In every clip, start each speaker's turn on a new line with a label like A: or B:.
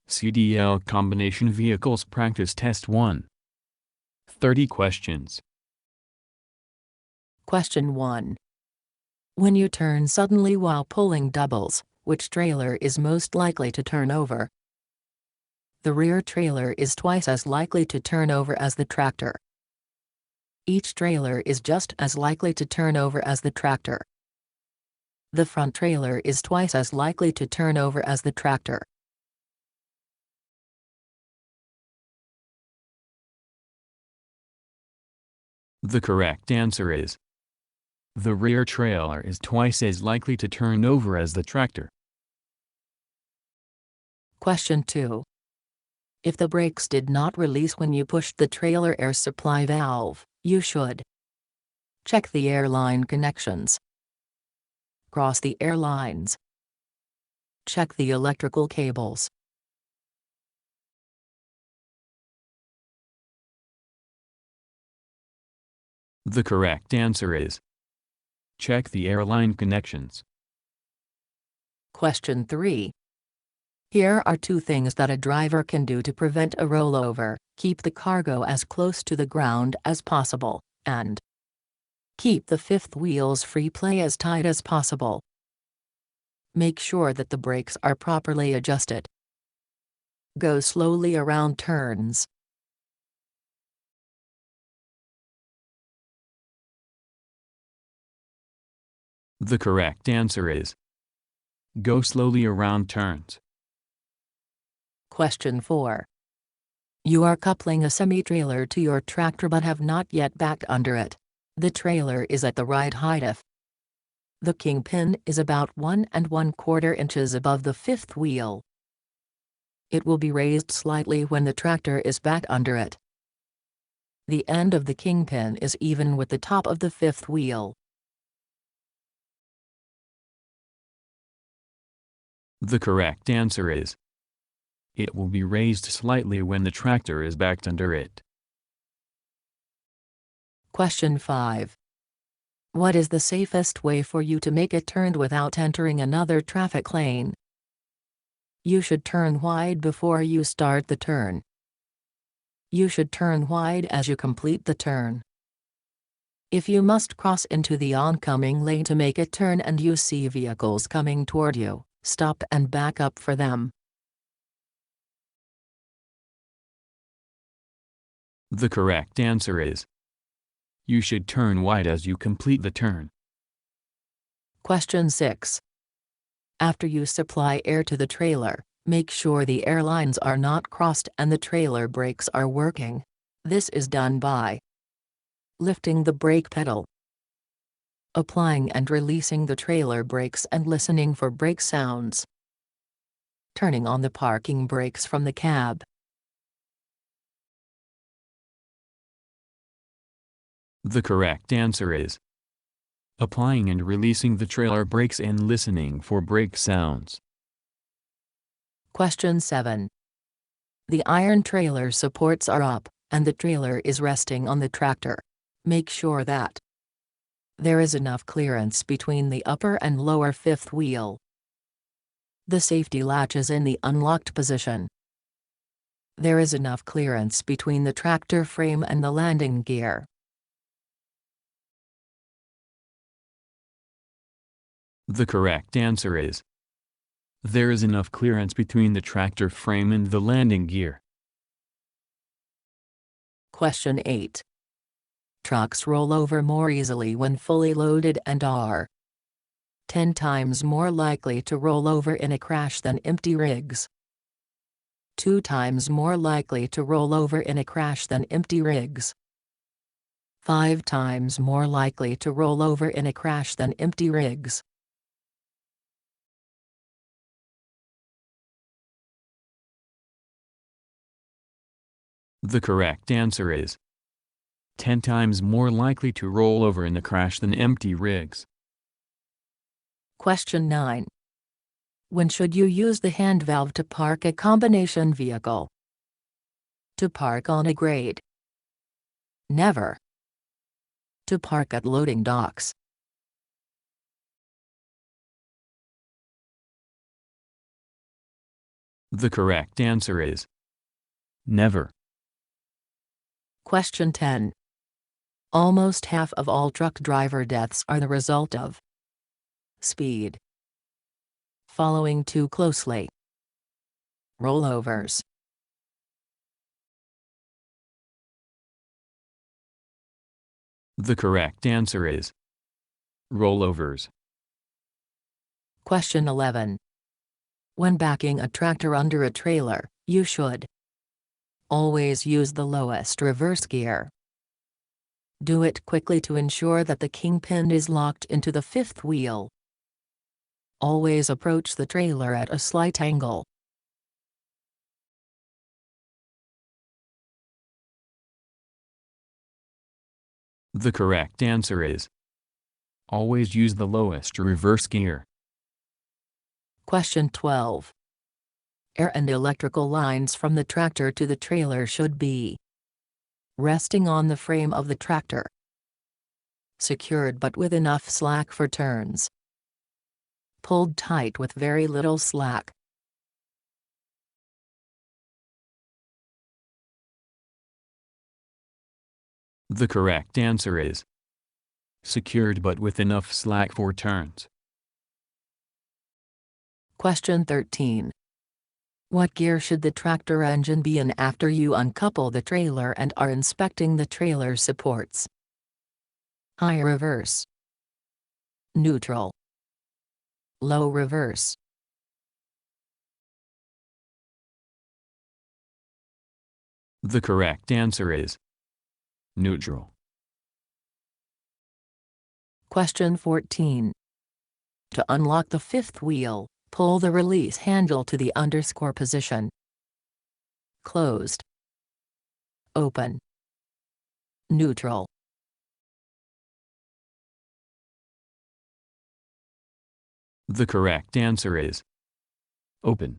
A: CDL Combination Vehicles Practice Test 1. 30 questions.
B: Question 1. When you turn suddenly while pulling doubles, which trailer is most likely to turn over? The rear trailer is twice as likely to turn over as the tractor. Each trailer is just as likely to turn over as the tractor. The front trailer is twice as likely to turn over as the tractor.
A: The correct answer is: the rear trailer is twice as likely to turn over as the tractor.
B: Question 2. If the brakes did not release when you pushed the trailer air supply valve, you should check the airline connections, cross the air lines, check the electrical cables.
A: The correct answer is: check the airline connections.
B: Question 3. Here are 2 things that a driver can do to prevent a rollover: keep the cargo as close to the ground as possible, and keep the fifth wheel's free play as tight as possible. Make sure that the brakes are properly adjusted. Go slowly around turns.
A: The correct answer is: go slowly around turns.
B: Question 4. You are coupling a semi-trailer to your tractor but have not yet backed under it. The trailer is at the right height if the kingpin is about 1 1/4 inches above the fifth wheel. It will be raised slightly when the tractor is backed under it. The end of the kingpin is even with the top of the fifth wheel.
A: The correct answer is: it will be raised slightly when the tractor is backed under it.
B: Question 5. What is the safest way for you to make a turn without entering another traffic lane? You should turn wide before you start the turn. You should turn wide as you complete the turn. If you must cross into the oncoming lane to make a turn and you see vehicles coming toward you, stop and back up for them.
A: The correct answer is: you should turn wide as you complete the turn.
B: Question 6. After you supply air to the trailer, make sure the air lines are not crossed and the trailer brakes are working. This is done by lifting the brake pedal, applying and releasing the trailer brakes and listening for brake sounds, turning on the parking brakes from the cab.
A: The correct answer is: applying and releasing the trailer brakes and listening for brake sounds.
B: Question 7. The iron trailer supports are up, and the trailer is resting on the tractor. Make sure that there is enough clearance between the upper and lower fifth wheel. The safety latch is in the unlocked position. There is enough clearance between the tractor frame and the landing gear.
A: The correct answer is: there is enough clearance between the tractor frame and the landing gear.
B: Question 8. Trucks roll over more easily when fully loaded and are 10 times more likely to roll over in a crash than empty rigs. 2 times more likely to roll over in a crash than empty rigs. 5 times more likely to roll over in a crash than empty rigs.
A: The correct answer is: 10 times more likely to roll over in a crash than empty rigs.
B: Question 9. When should you use the hand valve to park a combination vehicle? To park on a grade. Never. To park at loading docks.
A: The correct answer is never.
B: Question 10. Almost half of all truck driver deaths are the result of speed. Following too closely. Rollovers.
A: The correct answer is rollovers.
B: Question 11. When backing a tractor under a trailer, you should always use the lowest reverse gear. Do it quickly to ensure that the kingpin is locked into the fifth wheel. Always approach the trailer at a slight angle.
A: The correct answer is always use the lowest reverse gear.
B: Question 12. Air and electrical lines from the tractor to the trailer should be resting on the frame of the tractor, secured but with enough slack for turns, pulled tight with very little slack.
A: The correct answer is secured but with enough slack for turns.
B: Question 13. What gear should the tractor engine be in after you uncouple the trailer and are inspecting the trailer supports? High reverse, neutral, low reverse.
A: The correct answer is neutral.
B: Question 14. To unlock the fifth wheel, pull the release handle to the underscore position. Closed, open, neutral.
A: The correct answer is open.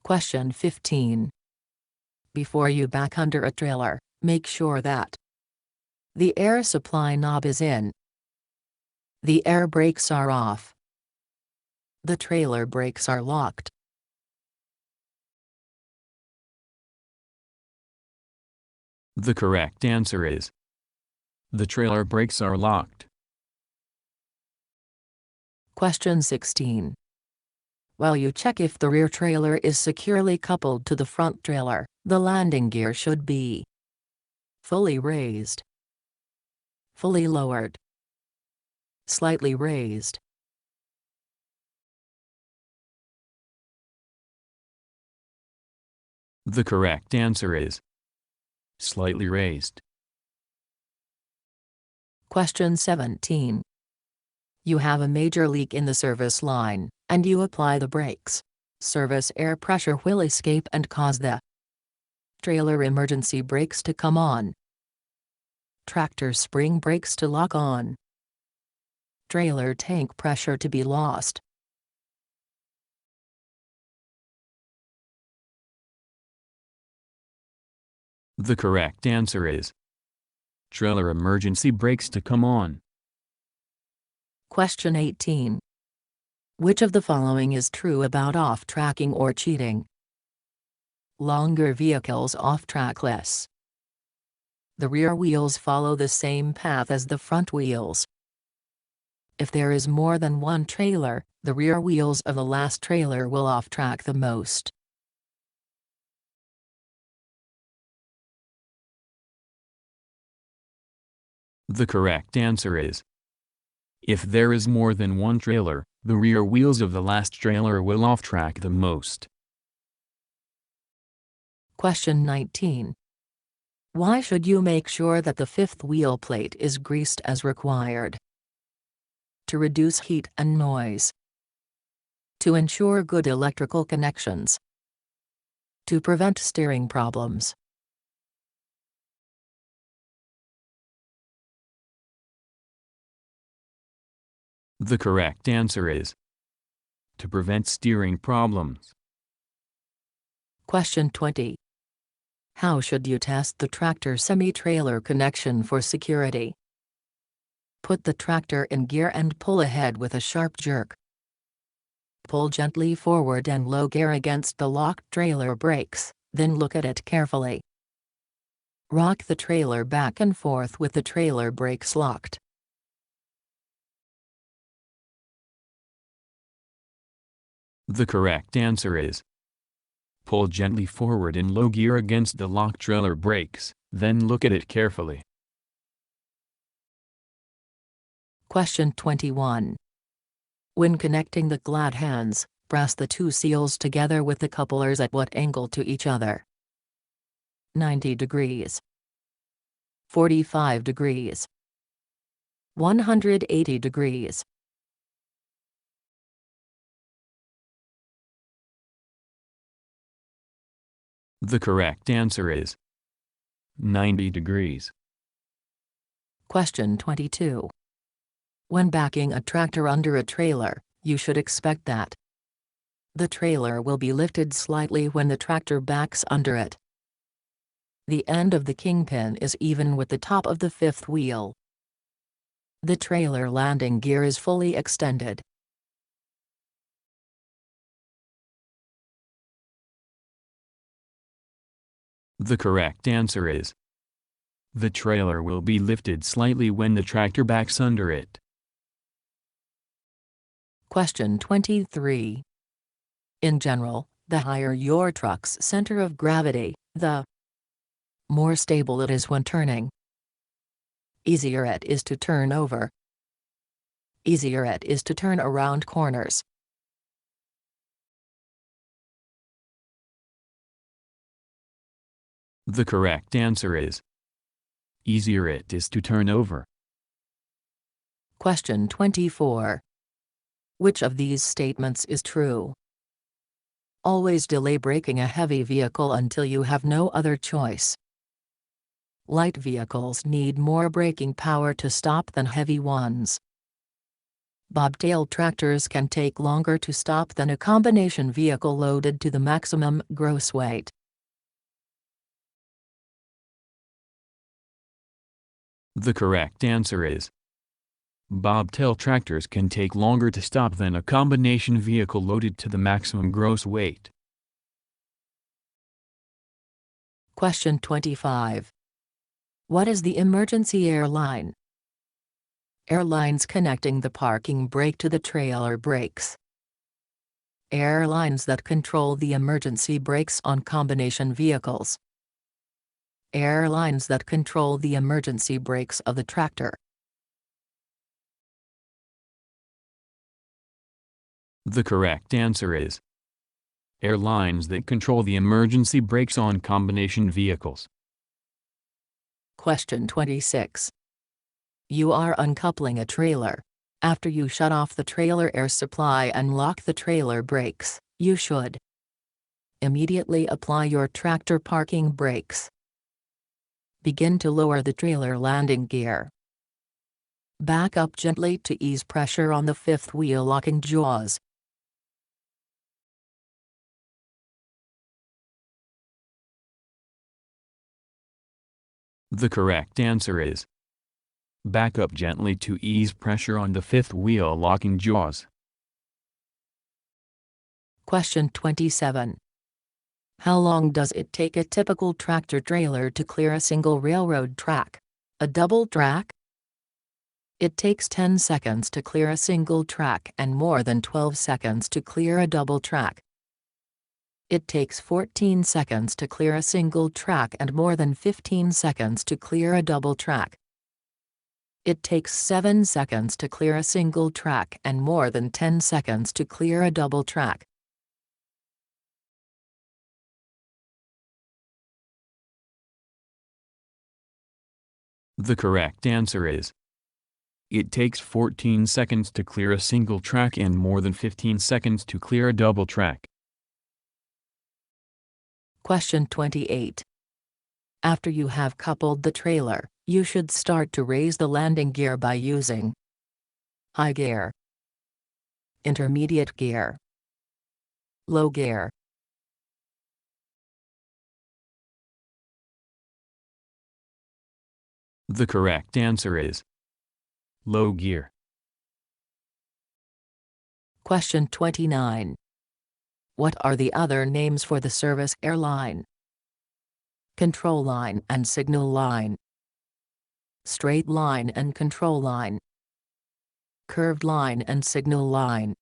B: Question 15. Before you back under a trailer, make sure that the air supply knob is in, the air brakes are off, the trailer brakes are locked.
A: The correct answer is the trailer brakes are locked.
B: Question 16. While you check if the rear trailer is securely coupled to the front trailer, the landing gear should be fully raised, fully lowered, slightly raised.
A: The correct answer is slightly raised.
B: Question 17. You have a major leak in the service line, and you apply the brakes. Service air pressure will escape and cause the trailer emergency brakes to come on, tractor spring brakes to lock on, trailer tank pressure to be lost.
A: The correct answer is trailer emergency brakes to come on.
B: Question 18. Which of the following is true about off-tracking or cheating? Longer vehicles off-track less. The rear wheels follow the same path as the front wheels. If there is more than one trailer, the rear wheels of the last trailer will off-track the most.
A: The correct answer is if there is more than one trailer, the rear wheels of the last trailer will off-track the most.
B: Question 19. Why should you make sure that the fifth wheel plate is greased as required? To reduce heat and noise. To ensure good electrical connections. To prevent steering problems.
A: The correct answer is to prevent steering problems.
B: Question 20. How should you test the tractor semi-trailer connection for security? Put the tractor in gear and pull ahead with a sharp jerk. Pull gently forward and low gear against the locked trailer brakes, then look at it carefully. Rock the trailer back and forth with the trailer brakes locked.
A: The correct answer is: pull gently forward in low gear against the locked trailer brakes, then look at it carefully.
B: Question 21. When connecting the glad hands, press the two seals together with the couplers at what angle to each other? 90 degrees, 45 degrees, 180 degrees.
A: The correct answer is 90 degrees.
B: Question 22. When backing a tractor under a trailer, you should expect that the trailer will be lifted slightly when the tractor backs under it. The end of the kingpin is even with the top of the fifth wheel. The trailer landing gear is fully extended.
A: The correct answer is: the trailer will be lifted slightly when the tractor backs under it.
B: Question 23. In general, the higher your truck's center of gravity, the more stable it is when turning. Easier it is to turn over. Easier it is to turn around corners.
A: The correct answer is: easier it is to turn over.
B: Question 24. Which of these statements is true? Always delay braking a heavy vehicle until you have no other choice. Light vehicles need more braking power to stop than heavy ones. Bobtail tractors can take longer to stop than a combination vehicle loaded to the maximum gross weight.
A: The correct answer is: bobtail tractors can take longer to stop than a combination vehicle loaded to the maximum gross weight.
B: Question 25. What is the emergency airline? Airlines connecting the parking brake to the trailer brakes. Airlines that control the emergency brakes on combination vehicles. Airlines that control the emergency brakes of the tractor.
A: The correct answer is: airlines that control the emergency brakes on combination vehicles.
B: Question 26. You are uncoupling a trailer. After you shut off the trailer air supply and lock the trailer brakes, you should immediately apply your tractor parking brakes. Begin to lower the trailer landing gear. Back up gently to ease pressure on the fifth wheel locking jaws.
A: The correct answer is: back up gently to ease pressure on the fifth wheel locking jaws.
B: Question 27. How long does it take a typical tractor trailer to clear a single railroad track? A double track? It takes 10 seconds to clear a single track and more than 12 seconds to clear a double track. It takes 14 seconds to clear a single track and more than 15 seconds to clear a double track. It takes 7 seconds to clear a single track and more than 10 seconds to clear a double track.
A: The correct answer is: it takes 14 seconds to clear a single track and more than 15 seconds to clear a double track.
B: Question 28. After you have coupled the trailer, you should start to raise the landing gear by using high gear, intermediate gear, low gear.
A: The correct answer is low gear.
B: Question 29. What are the other names for the service airline? Control line and signal line. Straight line and control line. Curved line and signal line.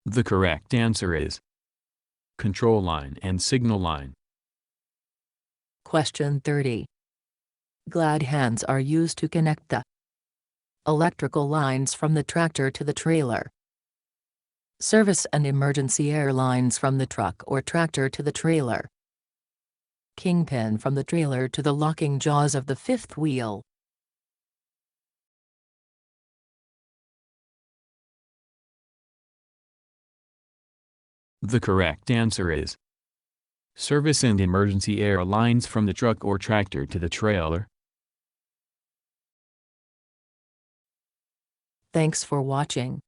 A: The correct answer is control line and signal line.
B: Question 30. Glad hands are used to connect the electrical lines from the tractor to the trailer. Service and emergency air lines from the truck or tractor to the trailer. Kingpin from the trailer to the locking jaws of the fifth wheel.
A: The correct answer is service and emergency air lines from the truck or tractor to the trailer.
B: Thanks for watching.